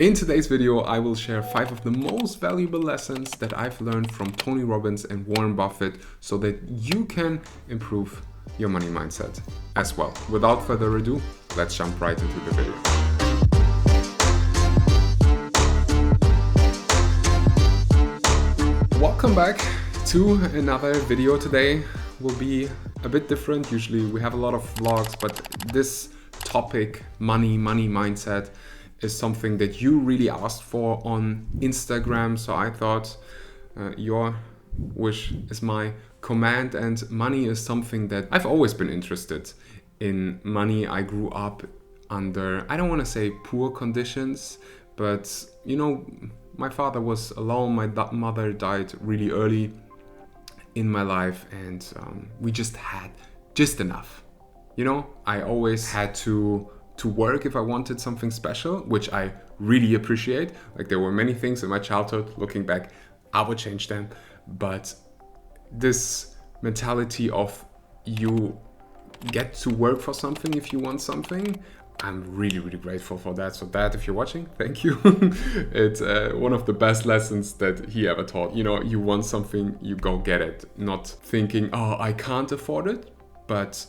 In today's video, I will share 5 of the most valuable lessons that I've learned from Tony Robbins and Warren Buffett so that you can improve your money mindset as well. Without further ado, let's jump right into the video. Welcome back to another video. Today will be a bit different. Usually we have a lot of vlogs, but this topic, money mindset, is something that you really asked for on Instagram. So I thought your wish is my command, and money is something that I've always been interested in. Money, I grew up under, I don't want to say poor conditions, but you know, my father was alone, my mother died really early in my life, and we just had just enough. You know, I always had to work if I wanted something special, which I really appreciate. Like, there were many things in my childhood, looking back, I would change them. But this mentality of you get to work for something if you want something, I'm really grateful for that. So Dad, if you're watching, thank you. It's one of the best lessons that he ever taught. You know, you want something, you go get it. Not thinking, oh, I can't afford it, but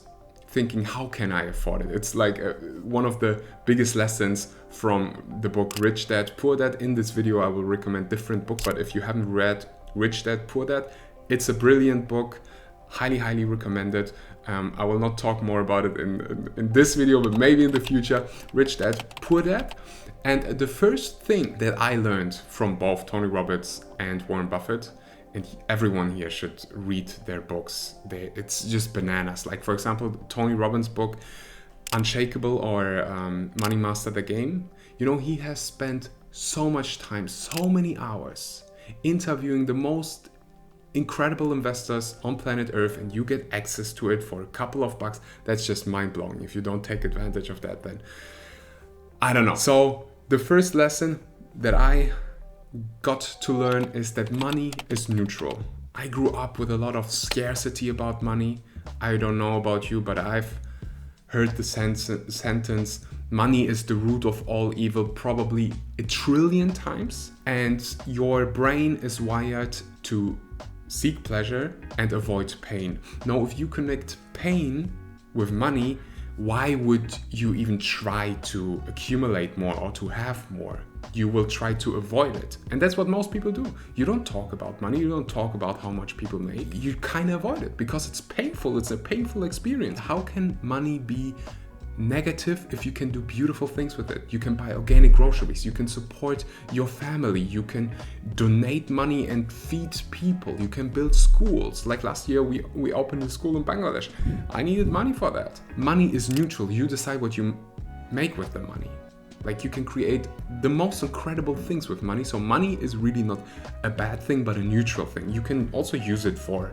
thinking, how can I afford it? It's like one of the biggest lessons from the book Rich Dad, Poor Dad. In this video, I will recommend different books, but if you haven't read Rich Dad, Poor Dad, it's a brilliant book. Highly recommended. I will not talk more about it in this video, but maybe in the future. Rich Dad, Poor Dad. And the first thing that I learned from both Tony Robbins and Warren Buffett, and everyone here should read their books. It's just bananas. Like, for example, Tony Robbins' book, Unshakable, or Money Master the Game. You know, he has spent so much time, so many hours interviewing the most incredible investors on planet Earth, and you get access to it for a couple of bucks. That's just mind-blowing. If you don't take advantage of that, then I don't know. So the first lesson that I got to learn is that money is neutral. I grew up with a lot of scarcity about money. I don't know about you, but I've heard the sentence, money is the root of all evil, probably 1 trillion times. And your brain is wired to seek pleasure and avoid pain. Now, if you connect pain with money, why would you even try to accumulate more or to have more? You will try to avoid it. And that's what most people do. You don't talk about money. You don't talk about how much people make. You kind of avoid it because it's painful. It's a painful experience. How can money be negative if you can do beautiful things with it? You can buy organic groceries. You can support your family. You can donate money and feed people. You can build schools. Like last year, we opened a school in Bangladesh. I needed money for that. Money is neutral. You decide what you make with the money. Like, you can create the most incredible things with money. So money is really not a bad thing, but a neutral thing. You can also use it for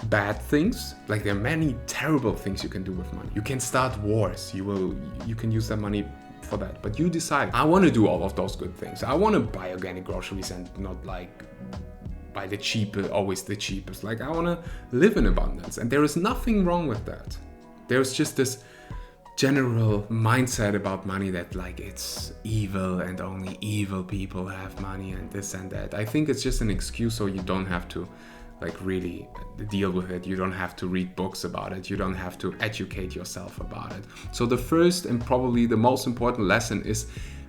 bad things. Like, there are many terrible things you can do with money. You can start wars. You can use that money for that. But you decide, I want to do all of those good things. I want to buy organic groceries and not like buy the cheapest, always the cheapest. Like, I want to live in abundance. And there is nothing wrong with that. There's just this general mindset about money that like it's evil and only evil people have money and this and that. I think it's just an excuse so you don't have to like really deal with it. You don't have to read books about it. You don't have to educate yourself about it. So the first and probably the most important lesson is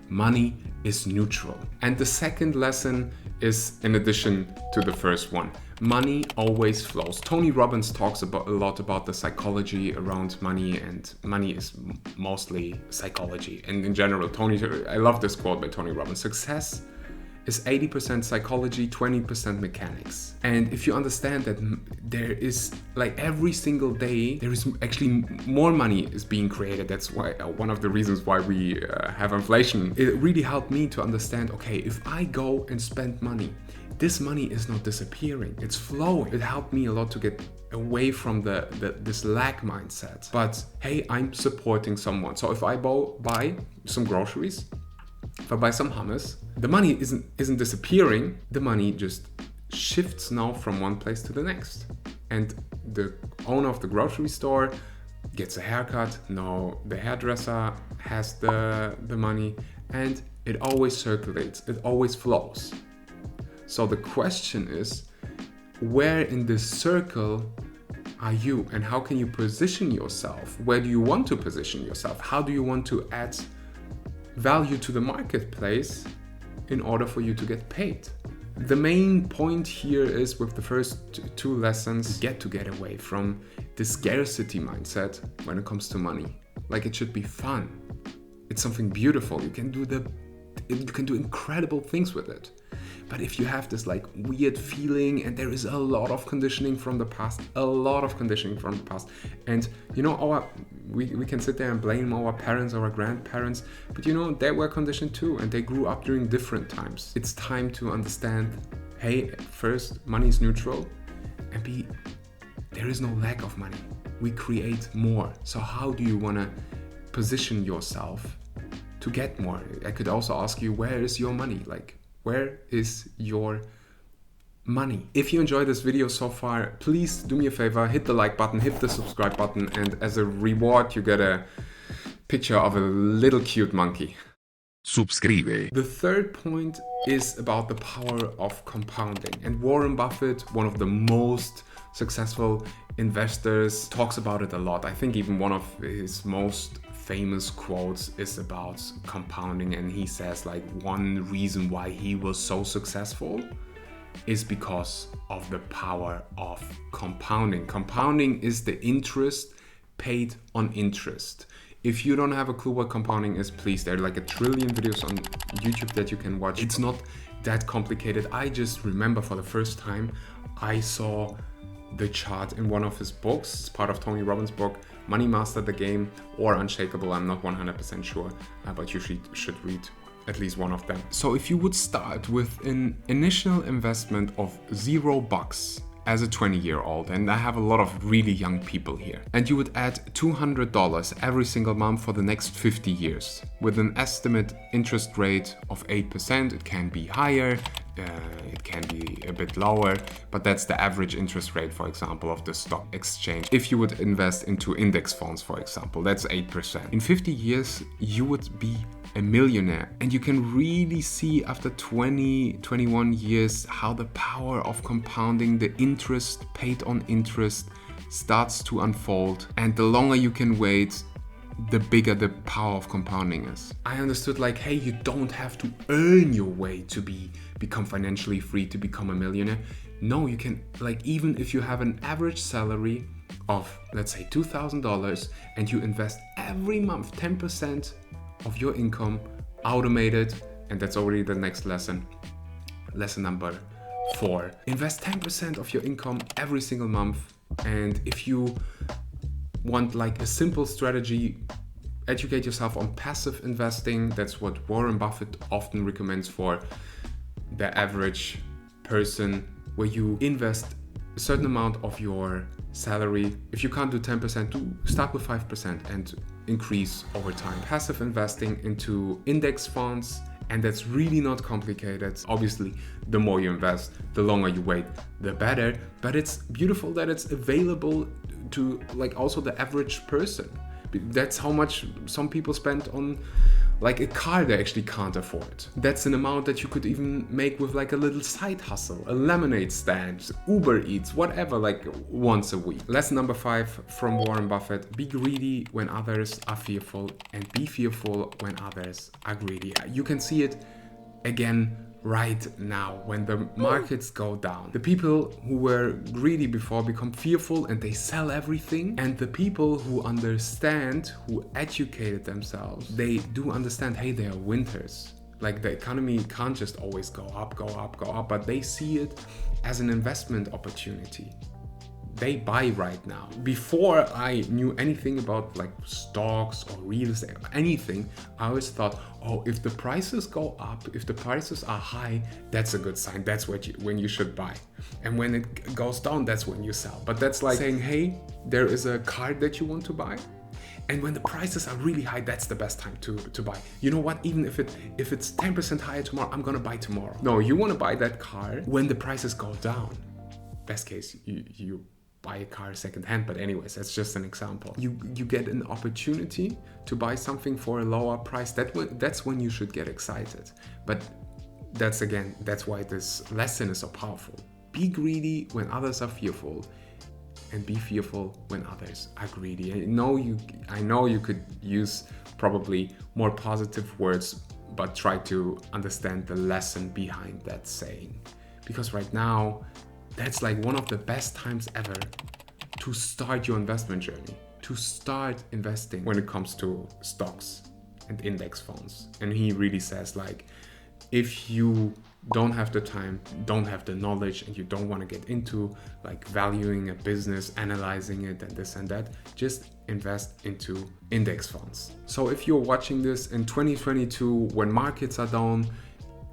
money is neutral. And the second lesson is, in addition to the first one, money always flows. Tony Robbins talks a lot about the psychology around money, and money is mostly psychology. And in general, I love this quote by Tony Robbins: success is 80% psychology, 20% mechanics. And if you understand that there is, like, every single day, there is actually more money is being created. That's why one of the reasons why we have inflation. It really helped me to understand, okay, if I go and spend money, this money is not disappearing, it's flowing. It helped me a lot to get away from this lack mindset. But hey, I'm supporting someone. So if I buy some groceries, if I buy some hummus, the money isn't disappearing. The money just shifts now from one place to the next. And the owner of the grocery store gets a haircut. Now the hairdresser has the money, and It always circulates, it always flows. So the question is, where in this circle are you, and how can you position yourself? Where do you want to position yourself? How do you want to add value to the marketplace in order for you to get paid? The main point here is, with the first two lessons, get away from the scarcity mindset when it comes to money. Like, it should be fun. It's something beautiful. You can do incredible things with it. But if you have this like weird feeling, and there is a lot of conditioning from the past, and you know, we can sit there and blame our parents, our grandparents, but you know, they were conditioned too, and they grew up during different times. It's time to understand, hey, first, money is neutral, and B, there is no lack of money. We create more. So how do you want to position yourself to get more? I could also ask you, where is your money? Like, where is your money? If you enjoyed this video so far, please do me a favor, hit the like button, hit the subscribe button, and as a reward, you get a picture of a little cute monkey. Subscribe. The third point is about the power of compounding. And Warren Buffett, one of the most successful investors, talks about it a lot. I think even one of his most famous quotes is about compounding, and he says like one reason why he was so successful is because of the power of compounding. Compounding is the interest paid on interest. If you don't have a clue what compounding is, please, there are like 1 trillion videos on YouTube that you can watch. It's not that complicated. I just remember for the first time I saw the chart in one of his books. It's part of Tony Robbins' book, Money Master the Game or Unshakable. I'm not 100% sure, but you should read at least one of them. So if you would start with an initial investment of $0 as a 20-year-old, and I have a lot of really young people here, and you would add $200 every single month for the next 50 years with an estimate interest rate of 8%. It can be higher, it can be a bit lower, but that's the average interest rate, for example, of the stock exchange. If you would invest into index funds, for example, that's 8%. In 50 years, you would be a millionaire. And you can really see after 21 years how the power of compounding, the interest paid on interest, starts to unfold. And the longer you can wait, the bigger the power of compounding is. I understood like, hey, you don't have to earn your way to become financially free, to become a millionaire. No, you can, like, even if you have an average salary of, let's say, $2,000, and you invest every month 10% of your income, automated, and that's already the next lesson number 4. Invest 10% of your income every single month, and if you want like a simple strategy, educate yourself on passive investing. That's what Warren Buffett often recommends for the average person, where you invest a certain amount of your salary. If you can't do 10%, start with 5% and increase over time. Passive investing into index funds, and that's really not complicated. Obviously, the more you invest, the longer you wait, the better. But it's beautiful that it's available to like also the average person. That's how much some people spend on like a car they actually can't afford. That's an amount that you could even make with like a little side hustle, a lemonade stand, Uber Eats, whatever, like once a week. Lesson number 5 from Warren Buffett: be greedy when others are fearful, and be fearful when others are greedy. You can see it again right now when the markets go down. The people who were greedy before become fearful and they sell everything. And the people who understand, who educated themselves, they do understand, hey, they are winters. Like the economy can't just always go up, but they see it as an investment opportunity. They buy right now. Before I knew anything about like stocks or real estate or anything, I always thought, oh, if the prices go up, if the prices are high, that's a good sign. That's when you should buy. And when it goes down, that's when you sell. But that's like saying, hey, there is a car that you want to buy, and when the prices are really high, that's the best time to buy. You know what? Even if it's 10% higher tomorrow, I'm gonna buy tomorrow. No, you want to buy that car when the prices go down. Best case, you buy a car secondhand. But anyways, that's just an example. You get an opportunity to buy something for a lower price. That's when you should get excited. But that's why this lesson is so powerful. Be greedy when others are fearful, and be fearful when others are greedy. I know you could use probably more positive words, but try to understand the lesson behind that saying. Because right now, that's like one of the best times ever to start your investment journey, to start investing when it comes to stocks and index funds. And he really says, like, if you don't have the time, don't have the knowledge, and you don't want to get into like valuing a business, analyzing it and this and that, just invest into index funds. So if you're watching this in 2022 when markets are down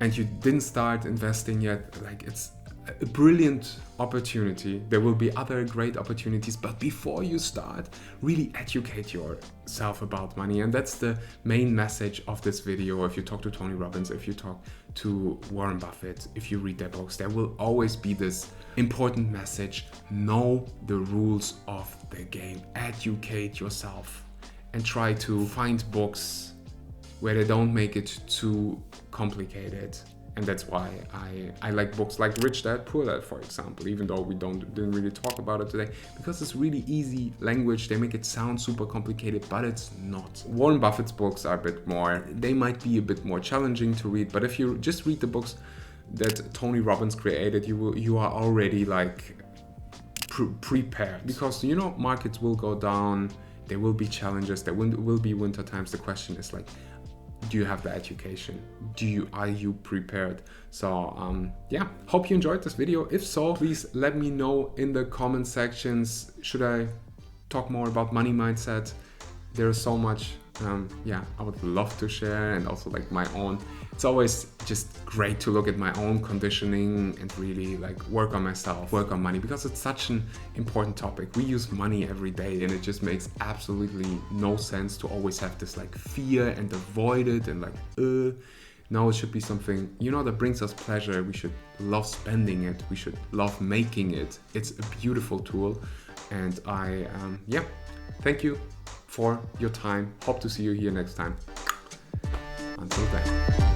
and you didn't start investing yet, like, it's a brilliant opportunity. There will be other great opportunities, but before you start, really educate yourself about money. And that's the main message of this video. If you talk to Tony Robbins, if you talk to Warren Buffett, if you read their books, there will always be this important message: know the rules of the game, educate yourself, and try to find books where they don't make it too complicated. And that's why I like books like Rich Dad, Poor Dad, for example, even though we didn't really talk about it today, because it's really easy language. They make it sound super complicated, but it's not. Warren Buffett's books are a bit more, they might be a bit more challenging to read, but if you just read the books that Tony Robbins created, you are already like prepared, because markets will go down, there will be challenges, there will be winter times. The question is like, do you have the education? Are you prepared? So hope you enjoyed this video. If so, please let me know in the comment sections. Should I talk more about money mindset? There's so much I would love to share, and also like my own. It's always just great to look at my own conditioning and really like work on myself, work on money, because it's such an important topic. We use money every day, and it just makes absolutely no sense to always have this like fear and avoid it and like no, it should be something that brings us pleasure. We should love spending it, we should love making it. It's a beautiful tool, and I thank you for your time. Hope to see you here next time. Until then.